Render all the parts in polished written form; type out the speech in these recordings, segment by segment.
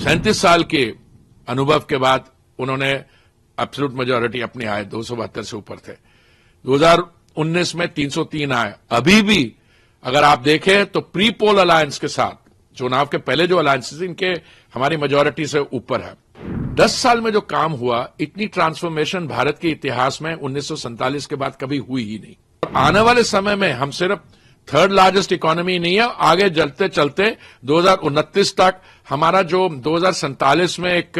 37 साल के अनुभव के बाद उन्होंने एब्सोल्यूट मेजॉरिटी अपनी आए 272 से ऊपर थे। 2019 में 303 आए। अभी भी अगर आप देखें तो प्री पोल अलायंस के साथ चुनाव के पहले जो अलायंसेस इनके हमारी मेजॉरिटी से ऊपर है। 10 साल में जो काम हुआ, इतनी ट्रांसफॉर्मेशन भारत के इतिहास में 1947 के बाद कभी हुई ही नहीं। आने वाले समय में हम सिर्फ थर्ड लार्जेस्ट इकोनॉमी नहीं है, आगे चलते चलते 2029 तक हमारा जो 2047 में एक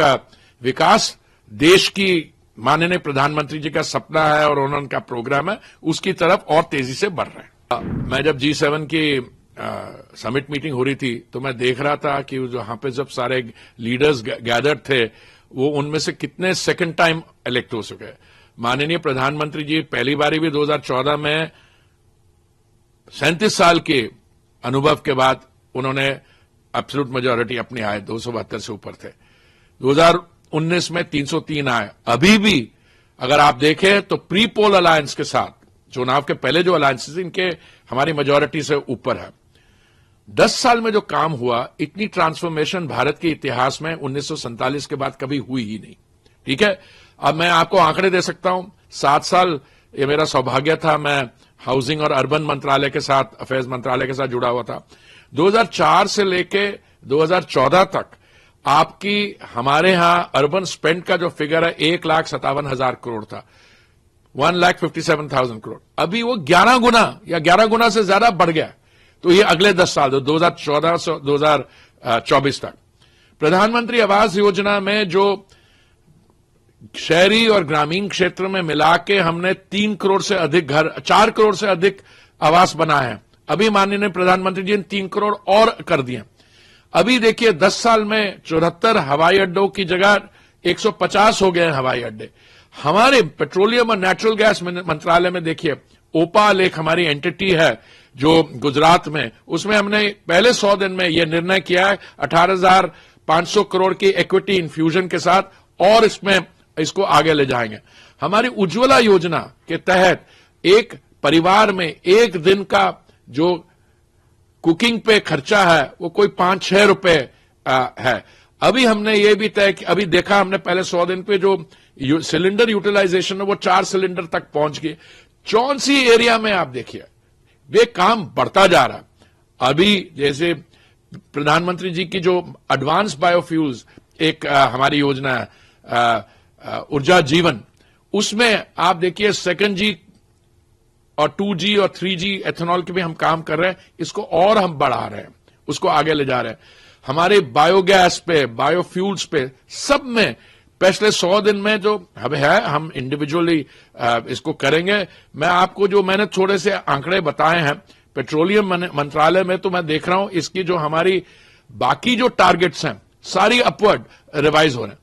विकास देश की माननीय प्रधानमंत्री जी का सपना है और उनका प्रोग्राम है, उसकी तरफ और तेजी से बढ़ रहे हैं। मैं जब G7 की समिट मीटिंग हो रही थी तो मैं देख रहा था कि जहां पे जब सारे लीडर्स गैदर्ड थे, वो उनमें से कितने सेकंड टाइम इलेक्ट हो चुके। माननीय प्रधानमंत्री जी पहली बारी भी 2014 में 37 साल के अनुभव के बाद उन्होंने एब्सोल्यूट मेजॉरिटी अपनी आए 272 से ऊपर थे। 2019 में 303 आए। अभी भी अगर आप देखें तो प्री पोल अलायंस के साथ चुनाव के पहले जो अलायंसेस इनके हमारी मेजॉरिटी से ऊपर है। 10 साल में जो काम हुआ, इतनी ट्रांसफॉर्मेशन भारत के इतिहास में 1947 के बाद कभी हुई ही नहीं। ठीक है, अब मैं आपको आंकड़े दे सकता हूं। 7 साल ये मेरा सौभाग्य था, मैं हाउसिंग और अर्बन मंत्रालय के साथ, अफेयर्स मंत्रालय के साथ जुड़ा हुआ था। 2004 से लेके 2014 तक आपकी हमारे यहां अर्बन स्पेंड का जो फिगर है 1,57,000 करोड़ था, 1,57,000 करोड़। अभी वो 11 गुना या 11 गुना से ज्यादा बढ़ गया। तो ये अगले 10 साल 2014 से 2024 तक प्रधानमंत्री आवास योजना में जो शहरी और ग्रामीण क्षेत्र में मिला के हमने 3 करोड़ से अधिक घर, 4 करोड़ से अधिक आवास बनाए हैं। अभी माननीय प्रधानमंत्री जी ने 3 करोड़ और कर दिए। अभी देखिए 10 साल में 74 हवाई अड्डों की जगह 150 हो गए हैं हवाई अड्डे। हमारे पेट्रोलियम और नेचुरल गैस मंत्रालय में देखिए, ओपाल एक हमारी एंटिटी है जो गुजरात में, उसमें हमने पहले 100 दिन में यह निर्णय किया है 18,500 करोड़ की इक्विटी इन्फ्यूजन के साथ, और इसको आगे ले जाएंगे। हमारी उज्ज्वला योजना के तहत एक परिवार में एक दिन का जो कुकिंग पे खर्चा है वो कोई 5-6 रुपए है। अभी हमने ये भी तय, अभी देखा हमने पहले 100 दिन पे जो सिलेंडर यूटिलाइजेशन है वो 4 सिलेंडर तक पहुंच गई। चौंसी एरिया में आप देखिए वे काम बढ़ता जा रहा। अभी जैसे प्रधानमंत्री जी की जो एडवांस बायोफ्यूल्स एक हमारी योजना है ऊर्जा जीवन, उसमें आप देखिए 2G और 2G और 3G एथेनॉल के भी हम काम कर रहे हैं। इसको और हम बढ़ा रहे हैं, उसको आगे ले जा रहे हैं। हमारे बायोगैस पे, बायोफ्यूल्स पे, सब में पिछले 100 दिन में जो है हम इंडिविजुअली इसको करेंगे। मैं आपको जो मैंने थोड़े से आंकड़े बताए हैं पेट्रोलियम मंत्रालय में, तो मैं देख रहा हूं इसकी जो हमारी बाकी जो टारगेट्स हैं सारी अपवर्ड रिवाइज हो रहे हैं।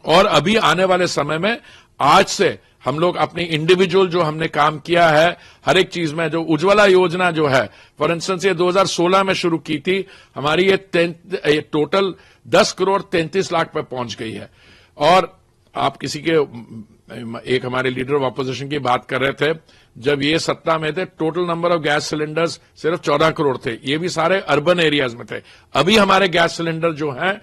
और अभी आने वाले समय में आज से हम लोग अपनी इंडिविजुअल जो हमने काम किया है हर एक चीज में, जो उज्ज्वला योजना जो है फॉर इंस्टेंस ये 2016 में शुरू की थी, हमारी ये टोटल 10 करोड़ 33 लाख पे पहुंच गई है। और आप किसी के एक हमारे लीडर ऑफ ऑपोजिशन की बात कर रहे थे, जब ये सत्ता में थे total number of gas cylinders सिर्फ 14 करोड़ थे, ये भी सारे अर्बन एरियाज में थे। अभी हमारे गैस सिलेंडर जो हैं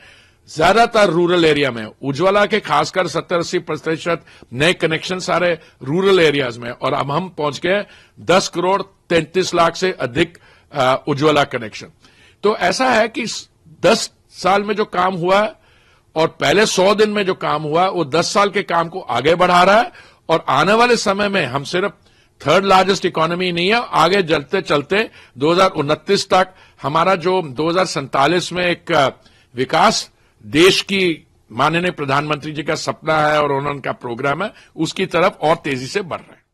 ज्यादातर रूरल एरिया में, उज्ज्वला के खासकर 70-80% नए कनेक्शन सारे रूरल एरियाज में, और अब हम पहुंच गए 10 करोड़ 33 लाख से अधिक उज्ज्वला कनेक्शन। तो ऐसा है कि 10 साल में जो काम हुआ और पहले 100 दिन में जो काम हुआ वो 10 साल के काम को आगे बढ़ा रहा है। और आने वाले समय में हम सिर्फ थर्ड लार्जेस्ट इकोनॉमी नहीं है, आगे चलते चलते 2029 तक हमारा जो 2047 में एक विकास देश की माननीय प्रधानमंत्री जी का सपना है और उनका प्रोग्राम है, उसकी तरफ और तेजी से बढ़ रहे हैं।